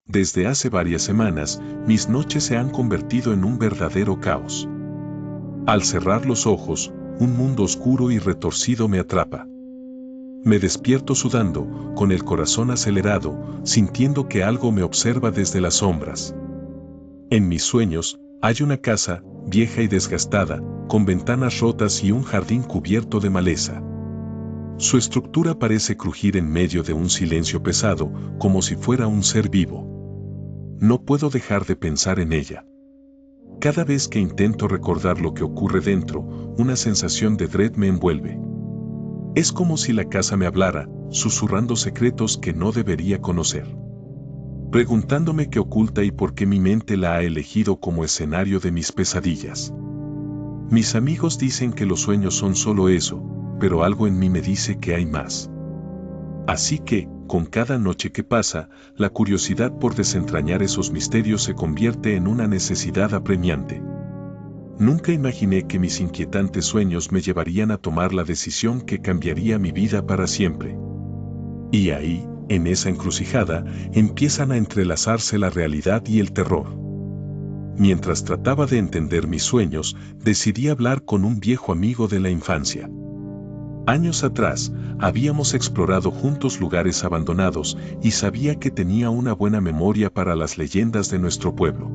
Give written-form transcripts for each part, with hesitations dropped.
Desde hace varias semanas, mis noches se han convertido en un verdadero caos. Al cerrar los ojos, un mundo oscuro y retorcido me atrapa. Me despierto sudando, con el corazón acelerado, sintiendo que algo me observa desde las sombras. En mis sueños, hay una casa, vieja y desgastada, con ventanas rotas y un jardín cubierto de maleza. Su estructura parece crujir en medio de un silencio pesado, como si fuera un ser vivo. No puedo dejar de pensar en ella. Cada vez que intento recordar lo que ocurre dentro, una sensación de dread me envuelve. Es como si la casa me hablara, susurrando secretos que no debería conocer. Preguntándome qué oculta y por qué mi mente la ha elegido como escenario de mis pesadillas. Mis amigos dicen que los sueños son solo eso, pero algo en mí me dice que hay más. Así que, con cada noche que pasa, la curiosidad por desentrañar esos misterios se convierte en una necesidad apremiante. Nunca imaginé que mis inquietantes sueños me llevarían a tomar la decisión que cambiaría mi vida para siempre. Y ahí, en esa encrucijada, empiezan a entrelazarse la realidad y el terror. Mientras trataba de entender mis sueños, decidí hablar con un viejo amigo de la infancia. Años atrás, habíamos explorado juntos lugares abandonados y sabía que tenía una buena memoria para las leyendas de nuestro pueblo.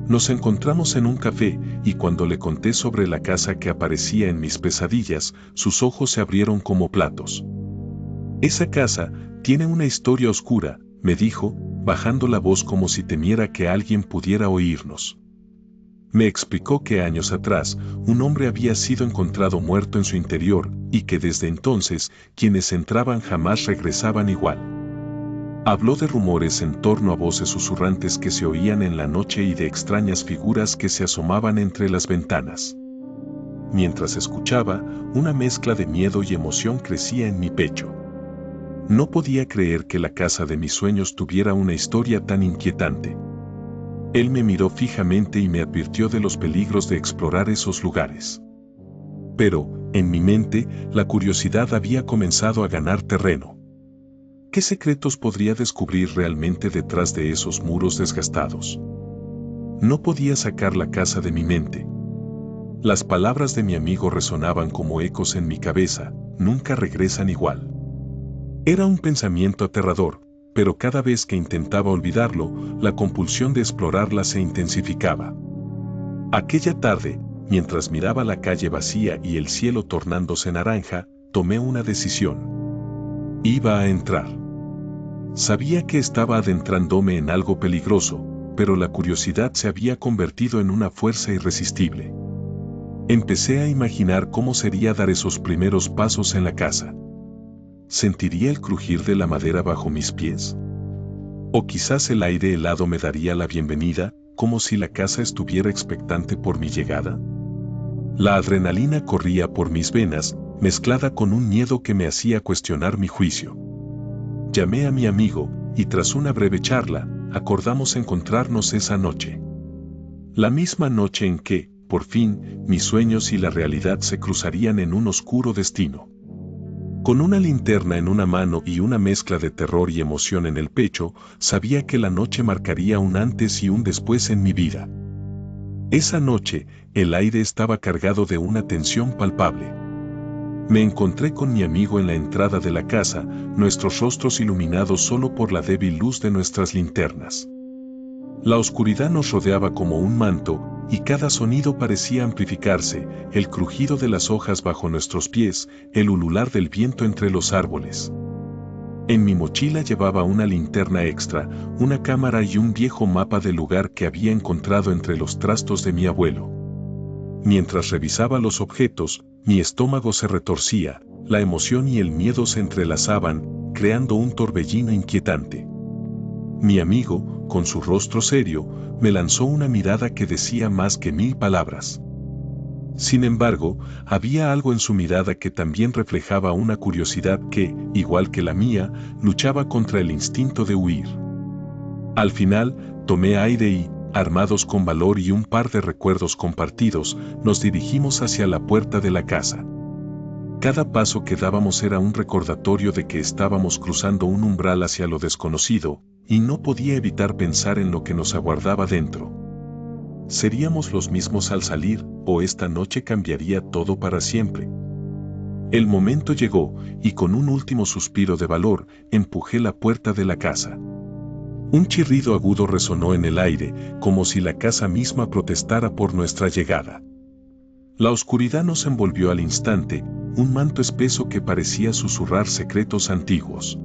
Nos encontramos en un café y cuando le conté sobre la casa que aparecía en mis pesadillas, sus ojos se abrieron como platos. Esa casa tiene una historia oscura, me dijo, bajando la voz como si temiera que alguien pudiera oírnos. Me explicó que años atrás, un hombre había sido encontrado muerto en su interior, y que desde entonces, quienes entraban jamás regresaban igual. Habló de rumores en torno a voces susurrantes que se oían en la noche y de extrañas figuras que se asomaban entre las ventanas. Mientras escuchaba, una mezcla de miedo y emoción crecía en mi pecho. No podía creer que la casa de mis sueños tuviera una historia tan inquietante. Él me miró fijamente y me advirtió de los peligros de explorar esos lugares. Pero, en mi mente, la curiosidad había comenzado a ganar terreno. ¿Qué secretos podría descubrir realmente detrás de esos muros desgastados? No podía sacar la casa de mi mente. Las palabras de mi amigo resonaban como ecos en mi cabeza, nunca regresan igual. Era un pensamiento aterrador, pero cada vez que intentaba olvidarlo, la compulsión de explorarla se intensificaba. Aquella tarde, mientras miraba la calle vacía y el cielo tornándose naranja, tomé una decisión. Iba a entrar. Sabía que estaba adentrándome en algo peligroso, pero la curiosidad se había convertido en una fuerza irresistible. Empecé a imaginar cómo sería dar esos primeros pasos en la casa. ¿Sentiría el crujir de la madera bajo mis pies? O quizás el aire helado me daría la bienvenida, como si la casa estuviera expectante por mi llegada. La adrenalina corría por mis venas, mezclada con un miedo que me hacía cuestionar mi juicio. Llamé a mi amigo, y tras una breve charla, acordamos encontrarnos esa noche. La misma noche en que, por fin, mis sueños y la realidad se cruzarían en un oscuro destino. Con una linterna en una mano y una mezcla de terror y emoción en el pecho, sabía que la noche marcaría un antes y un después en mi vida. Esa noche, el aire estaba cargado de una tensión palpable. Me encontré con mi amigo en la entrada de la casa, nuestros rostros iluminados solo por la débil luz de nuestras linternas. La oscuridad nos rodeaba como un manto, y cada sonido parecía amplificarse, el crujido de las hojas bajo nuestros pies, el ulular del viento entre los árboles. En mi mochila llevaba una linterna extra, una cámara y un viejo mapa del lugar que había encontrado entre los trastos de mi abuelo. Mientras revisaba los objetos, mi estómago se retorcía, la emoción y el miedo se entrelazaban, creando un torbellino inquietante. Mi amigo, con su rostro serio, me lanzó una mirada que decía más que 1000 palabras. Sin embargo, había algo en su mirada que también reflejaba una curiosidad que, igual que la mía, luchaba contra el instinto de huir. Al final, tomé aire y, armados con valor y un par de recuerdos compartidos, nos dirigimos hacia la puerta de la casa. Cada paso que dábamos era un recordatorio de que estábamos cruzando un umbral hacia lo desconocido, y no podía evitar pensar en lo que nos aguardaba dentro. ¿Seríamos los mismos al salir, o esta noche cambiaría todo para siempre? El momento llegó, y con un último suspiro de valor, empujé la puerta de la casa. Un chirrido agudo resonó en el aire, como si la casa misma protestara por nuestra llegada. La oscuridad nos envolvió al instante, un manto espeso que parecía susurrar secretos antiguos.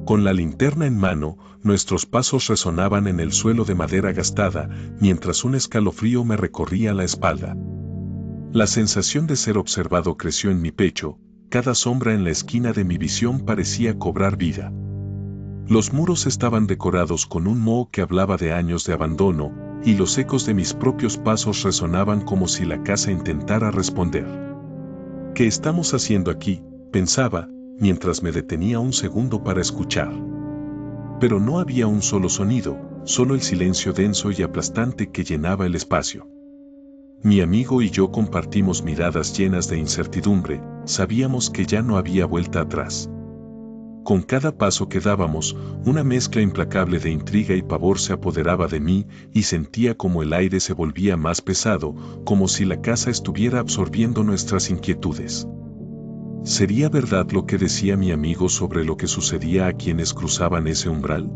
Con la linterna en mano, nuestros pasos resonaban en el suelo de madera gastada, mientras un escalofrío me recorría la espalda. La sensación de ser observado creció en mi pecho, cada sombra en la esquina de mi visión parecía cobrar vida. Los muros estaban decorados con un moho que hablaba de años de abandono, y los ecos de mis propios pasos resonaban como si la casa intentara responder. ¿Qué estamos haciendo aquí?, pensaba, mientras me detenía un segundo para escuchar. Pero no había un solo sonido, solo el silencio denso y aplastante que llenaba el espacio. Mi amigo y yo compartimos miradas llenas de incertidumbre, sabíamos que ya no había vuelta atrás. Con cada paso que dábamos, una mezcla implacable de intriga y pavor se apoderaba de mí y sentía como el aire se volvía más pesado, como si la casa estuviera absorbiendo nuestras inquietudes. ¿Sería verdad lo que decía mi amigo sobre lo que sucedía a quienes cruzaban ese umbral?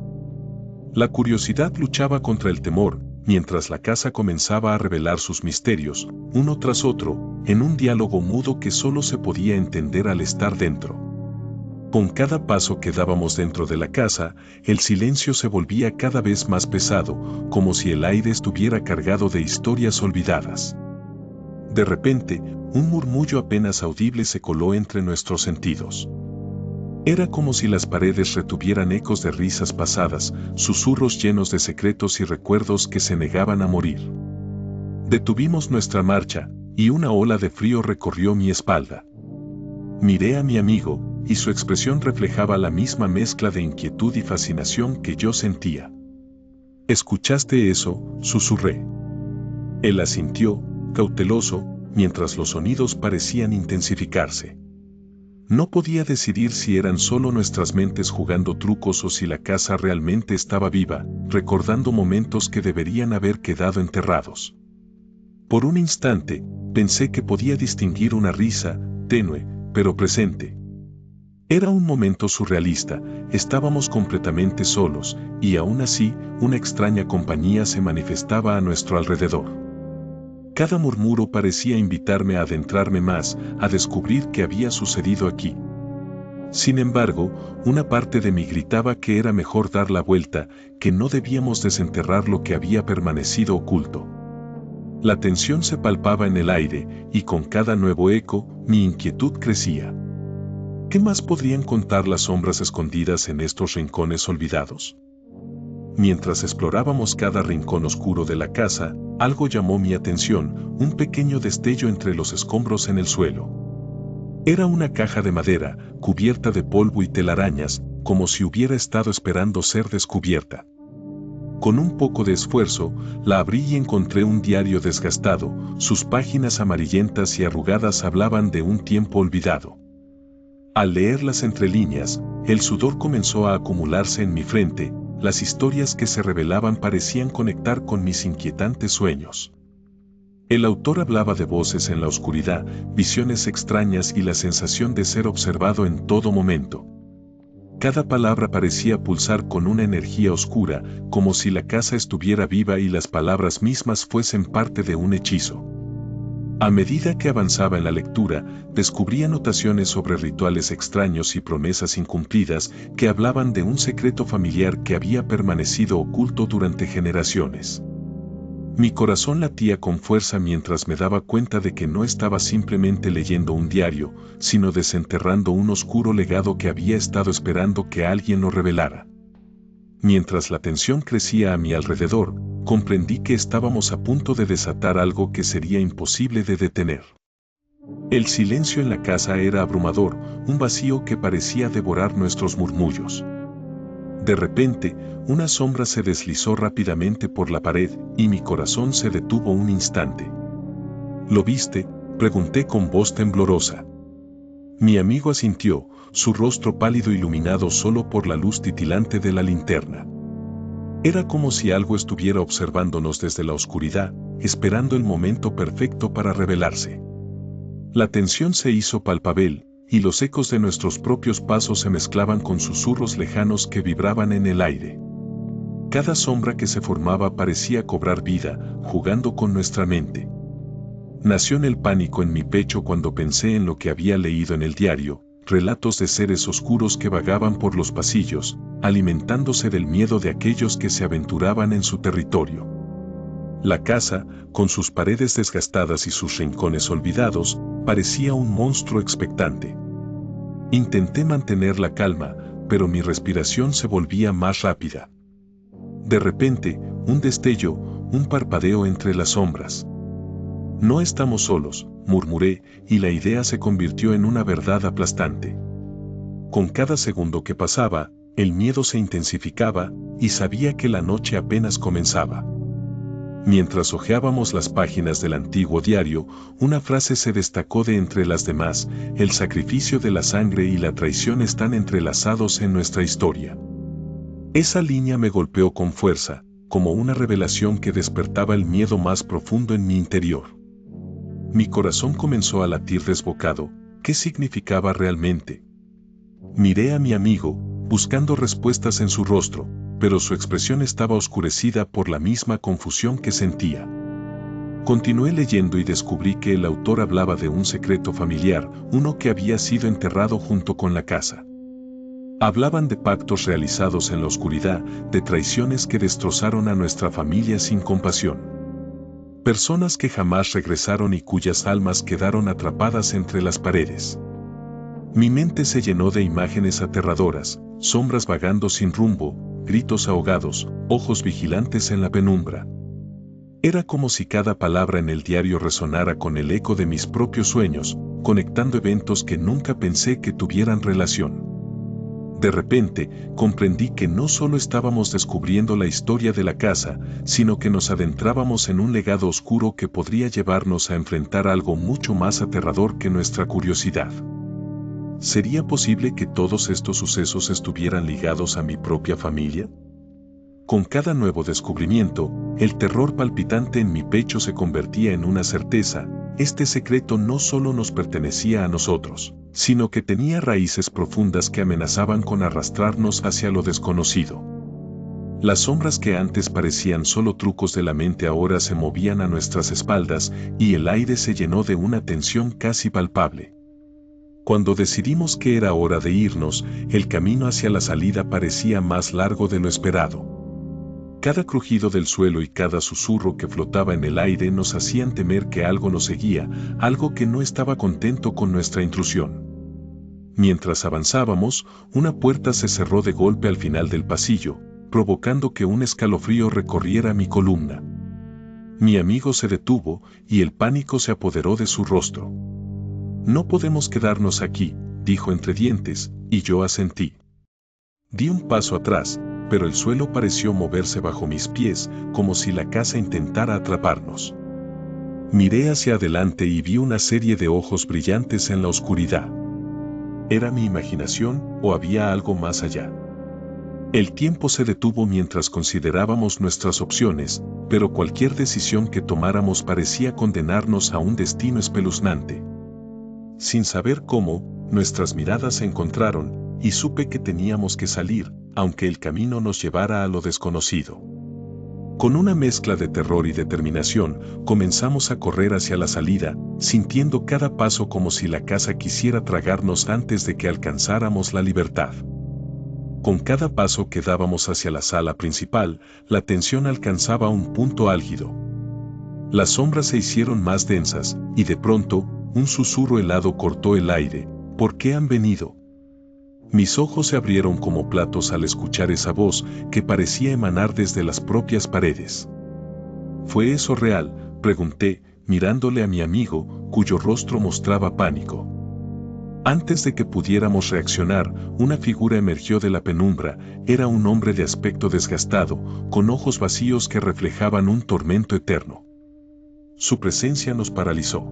La curiosidad luchaba contra el temor, mientras la casa comenzaba a revelar sus misterios, uno tras otro, en un diálogo mudo que solo se podía entender al estar dentro. Con cada paso que dábamos dentro de la casa, el silencio se volvía cada vez más pesado, como si el aire estuviera cargado de historias olvidadas. De repente, un murmullo apenas audible se coló entre nuestros sentidos. Era como si las paredes retuvieran ecos de risas pasadas, susurros llenos de secretos y recuerdos que se negaban a morir. Detuvimos nuestra marcha, y una ola de frío recorrió mi espalda. Miré a mi amigo, y su expresión reflejaba la misma mezcla de inquietud y fascinación que yo sentía. ¿Escuchaste eso?, susurré. Él asintió, cauteloso, mientras los sonidos parecían intensificarse. No podía decidir si eran solo nuestras mentes jugando trucos o si la casa realmente estaba viva, recordando momentos que deberían haber quedado enterrados. Por un instante, pensé que podía distinguir una risa, tenue, pero presente. Era un momento surrealista, estábamos completamente solos, y aún así, una extraña compañía se manifestaba a nuestro alrededor. Cada murmuro parecía invitarme a adentrarme más, a descubrir qué había sucedido aquí. Sin embargo, una parte de mí gritaba que era mejor dar la vuelta, que no debíamos desenterrar lo que había permanecido oculto. La tensión se palpaba en el aire, y con cada nuevo eco, mi inquietud crecía. ¿Qué más podrían contar las sombras escondidas en estos rincones olvidados? Mientras explorábamos cada rincón oscuro de la casa, algo llamó mi atención, un pequeño destello entre los escombros en el suelo. Era una caja de madera, cubierta de polvo y telarañas, como si hubiera estado esperando ser descubierta. Con un poco de esfuerzo, la abrí y encontré un diario desgastado, sus páginas amarillentas y arrugadas hablaban de un tiempo olvidado. Al leer las entrelíneas, el sudor comenzó a acumularse en mi frente. Las historias que se revelaban parecían conectar con mis inquietantes sueños. El autor hablaba de voces en la oscuridad, visiones extrañas y la sensación de ser observado en todo momento. Cada palabra parecía pulsar con una energía oscura, como si la casa estuviera viva y las palabras mismas fuesen parte de un hechizo. A medida que avanzaba en la lectura, descubrí anotaciones sobre rituales extraños y promesas incumplidas que hablaban de un secreto familiar que había permanecido oculto durante generaciones. Mi corazón latía con fuerza mientras me daba cuenta de que no estaba simplemente leyendo un diario, sino desenterrando un oscuro legado que había estado esperando que alguien lo revelara. Mientras la tensión crecía a mi alrededor, comprendí que estábamos a punto de desatar algo que sería imposible de detener. El silencio en la casa era abrumador, un vacío que parecía devorar nuestros murmullos. De repente, una sombra se deslizó rápidamente por la pared y mi corazón se detuvo un instante. ¿Lo viste?, pregunté con voz temblorosa. Mi amigo asintió, su rostro pálido iluminado solo por la luz titilante de la linterna. Era como si algo estuviera observándonos desde la oscuridad, esperando el momento perfecto para revelarse. La tensión se hizo palpable, y los ecos de nuestros propios pasos se mezclaban con susurros lejanos que vibraban en el aire. Cada sombra que se formaba parecía cobrar vida, jugando con nuestra mente. Nació el pánico en mi pecho cuando pensé en lo que había leído en el diario, relatos de seres oscuros que vagaban por los pasillos, alimentándose del miedo de aquellos que se aventuraban en su territorio. La casa, con sus paredes desgastadas y sus rincones olvidados, parecía un monstruo expectante. Intenté mantener la calma, pero mi respiración se volvía más rápida. De repente, un destello, un parpadeo entre las sombras. No estamos solos, murmuré, y la idea se convirtió en una verdad aplastante. Con cada segundo que pasaba, el miedo se intensificaba, y sabía que la noche apenas comenzaba. Mientras hojeábamos las páginas del antiguo diario, una frase se destacó de entre las demás: el sacrificio de la sangre y la traición están entrelazados en nuestra historia. Esa línea me golpeó con fuerza, como una revelación que despertaba el miedo más profundo en mi interior. Mi corazón comenzó a latir desbocado. ¿Qué significaba realmente? Miré a mi amigo, buscando respuestas en su rostro, pero su expresión estaba oscurecida por la misma confusión que sentía. Continué leyendo y descubrí que el autor hablaba de un secreto familiar, uno que había sido enterrado junto con la casa. Hablaban de pactos realizados en la oscuridad, de traiciones que destrozaron a nuestra familia sin compasión. Personas que jamás regresaron y cuyas almas quedaron atrapadas entre las paredes. Mi mente se llenó de imágenes aterradoras, sombras vagando sin rumbo, gritos ahogados, ojos vigilantes en la penumbra. Era como si cada palabra en el diario resonara con el eco de mis propios sueños, conectando eventos que nunca pensé que tuvieran relación. De repente, comprendí que no solo estábamos descubriendo la historia de la casa, sino que nos adentrábamos en un legado oscuro que podría llevarnos a enfrentar algo mucho más aterrador que nuestra curiosidad. ¿Sería posible que todos estos sucesos estuvieran ligados a mi propia familia? Con cada nuevo descubrimiento, el terror palpitante en mi pecho se convertía en una certeza: este secreto no solo nos pertenecía a nosotros, sino que tenía raíces profundas que amenazaban con arrastrarnos hacia lo desconocido. Las sombras que antes parecían solo trucos de la mente ahora se movían a nuestras espaldas, y el aire se llenó de una tensión casi palpable. Cuando decidimos que era hora de irnos, el camino hacia la salida parecía más largo de lo esperado. Cada crujido del suelo y cada susurro que flotaba en el aire nos hacían temer que algo nos seguía, algo que no estaba contento con nuestra intrusión. Mientras avanzábamos, una puerta se cerró de golpe al final del pasillo, provocando que un escalofrío recorriera mi columna. Mi amigo se detuvo, y el pánico se apoderó de su rostro. «No podemos quedarnos aquí», dijo entre dientes, y yo asentí. Di un paso atrás, pero el suelo pareció moverse bajo mis pies, como si la casa intentara atraparnos. Miré hacia adelante y vi una serie de ojos brillantes en la oscuridad. ¿Era mi imaginación o había algo más allá? El tiempo se detuvo mientras considerábamos nuestras opciones, pero cualquier decisión que tomáramos parecía condenarnos a un destino espeluznante. Sin saber cómo, nuestras miradas se encontraron, y supe que teníamos que salir, aunque el camino nos llevara a lo desconocido. Con una mezcla de terror y determinación, comenzamos a correr hacia la salida, sintiendo cada paso como si la casa quisiera tragarnos antes de que alcanzáramos la libertad. Con cada paso que dábamos hacia la sala principal, la tensión alcanzaba un punto álgido. Las sombras se hicieron más densas, y de pronto, un susurro helado cortó el aire. ¿Por qué han venido? Mis ojos se abrieron como platos al escuchar esa voz que parecía emanar desde las propias paredes. ¿Fue eso real?, pregunté, mirándole a mi amigo, cuyo rostro mostraba pánico. Antes de que pudiéramos reaccionar, una figura emergió de la penumbra. Era un hombre de aspecto desgastado, con ojos vacíos que reflejaban un tormento eterno. Su presencia nos paralizó.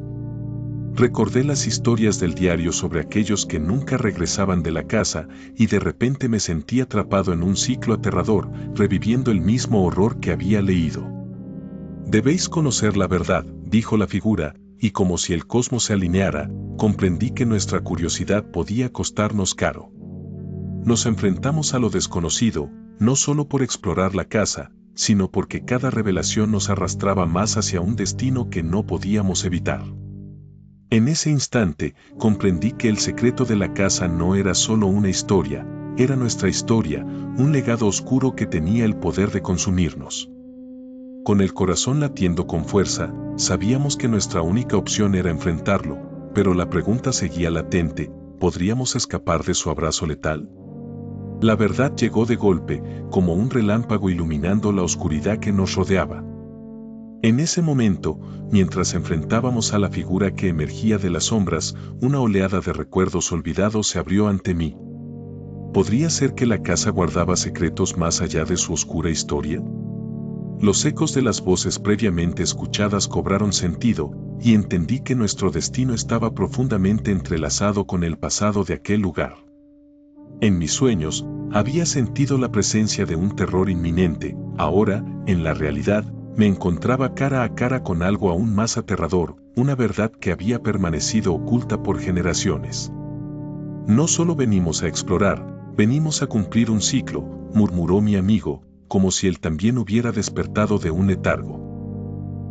Recordé las historias del diario sobre aquellos que nunca regresaban de la casa y de repente me sentí atrapado en un ciclo aterrador, reviviendo el mismo horror que había leído. Debéis conocer la verdad, dijo la figura, y como si el cosmos se alineara, comprendí que nuestra curiosidad podía costarnos caro. Nos enfrentamos a lo desconocido, no solo por explorar la casa, sino porque cada revelación nos arrastraba más hacia un destino que no podíamos evitar. En ese instante, comprendí que el secreto de la casa no era solo una historia, era nuestra historia, un legado oscuro que tenía el poder de consumirnos. Con el corazón latiendo con fuerza, sabíamos que nuestra única opción era enfrentarlo, pero la pregunta seguía latente: ¿podríamos escapar de su abrazo letal? La verdad llegó de golpe, como un relámpago iluminando la oscuridad que nos rodeaba. En ese momento, mientras enfrentábamos a la figura que emergía de las sombras, una oleada de recuerdos olvidados se abrió ante mí. ¿Podría ser que la casa guardaba secretos más allá de su oscura historia? Los ecos de las voces previamente escuchadas cobraron sentido, y entendí que nuestro destino estaba profundamente entrelazado con el pasado de aquel lugar. En mis sueños, había sentido la presencia de un terror inminente. Ahora, en la realidad, me encontraba cara a cara con algo aún más aterrador, una verdad que había permanecido oculta por generaciones. No solo venimos a explorar, venimos a cumplir un ciclo, murmuró mi amigo, como si él también hubiera despertado de un letargo.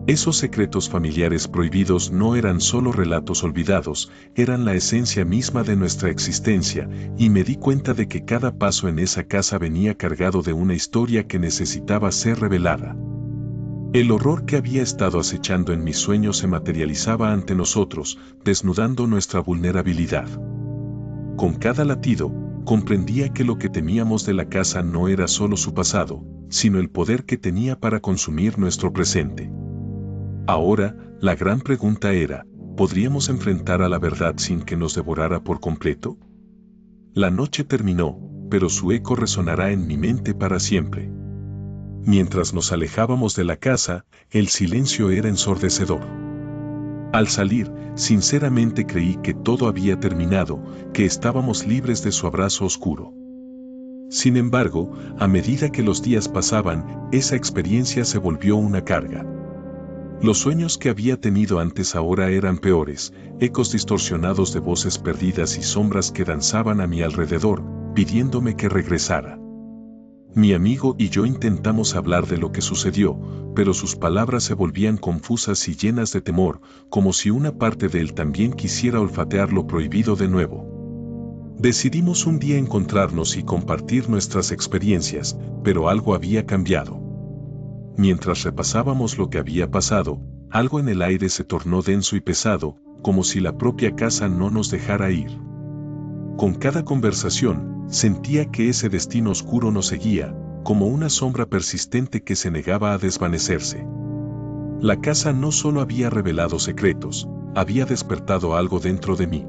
Esos secretos familiares prohibidos no eran solo relatos olvidados, eran la esencia misma de nuestra existencia, y me di cuenta de que cada paso en esa casa venía cargado de una historia que necesitaba ser revelada. El horror que había estado acechando en mis sueños se materializaba ante nosotros, desnudando nuestra vulnerabilidad. Con cada latido, comprendía que lo que temíamos de la casa no era solo su pasado, sino el poder que tenía para consumir nuestro presente. Ahora, la gran pregunta era: ¿podríamos enfrentar a la verdad sin que nos devorara por completo? La noche terminó, pero su eco resonará en mi mente para siempre. Mientras nos alejábamos de la casa, el silencio era ensordecedor. Al salir, sinceramente creí que todo había terminado, que estábamos libres de su abrazo oscuro. Sin embargo, a medida que los días pasaban, esa experiencia se volvió una carga. Los sueños que había tenido antes ahora eran peores, ecos distorsionados de voces perdidas y sombras que danzaban a mi alrededor, pidiéndome que regresara. Mi amigo y yo intentamos hablar de lo que sucedió, pero sus palabras se volvían confusas y llenas de temor, como si una parte de él también quisiera olfatear lo prohibido de nuevo. Decidimos un día encontrarnos y compartir nuestras experiencias, pero algo había cambiado. Mientras repasábamos lo que había pasado, algo en el aire se tornó denso y pesado, como si la propia casa no nos dejara ir. Con cada conversación, sentía que ese destino oscuro nos seguía, como una sombra persistente que se negaba a desvanecerse. La casa no solo había revelado secretos, había despertado algo dentro de mí.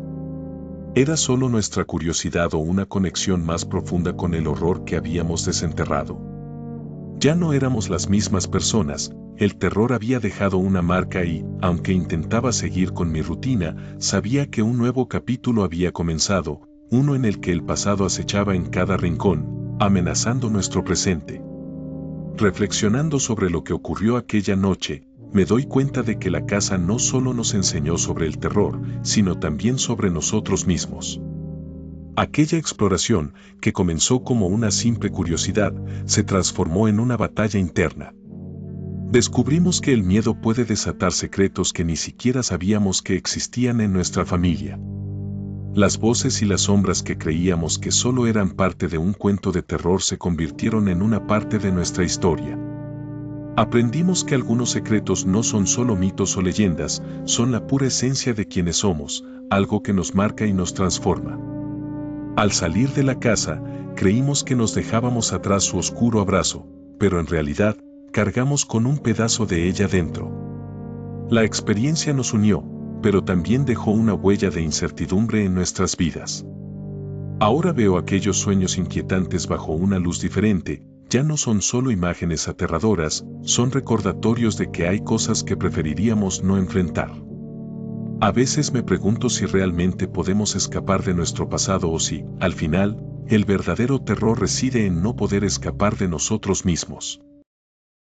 ¿Era solo nuestra curiosidad o una conexión más profunda con el horror que habíamos desenterrado? Ya no éramos las mismas personas, el terror había dejado una marca y, aunque intentaba seguir con mi rutina, sabía que un nuevo capítulo había comenzado, uno en el que el pasado acechaba en cada rincón, amenazando nuestro presente. Reflexionando sobre lo que ocurrió aquella noche, me doy cuenta de que la casa no solo nos enseñó sobre el terror, sino también sobre nosotros mismos. Aquella exploración, que comenzó como una simple curiosidad, se transformó en una batalla interna. Descubrimos que el miedo puede desatar secretos que ni siquiera sabíamos que existían en nuestra familia. Las voces y las sombras que creíamos que solo eran parte de un cuento de terror se convirtieron en una parte de nuestra historia. Aprendimos que algunos secretos no son solo mitos o leyendas, son la pura esencia de quienes somos, algo que nos marca y nos transforma. Al salir de la casa, creímos que nos dejábamos atrás su oscuro abrazo, pero en realidad, cargamos con un pedazo de ella dentro. La experiencia nos unió, pero también dejó una huella de incertidumbre en nuestras vidas. Ahora veo aquellos sueños inquietantes bajo una luz diferente, ya no son solo imágenes aterradoras, son recordatorios de que hay cosas que preferiríamos no enfrentar. A veces me pregunto si realmente podemos escapar de nuestro pasado o si, al final, el verdadero terror reside en no poder escapar de nosotros mismos.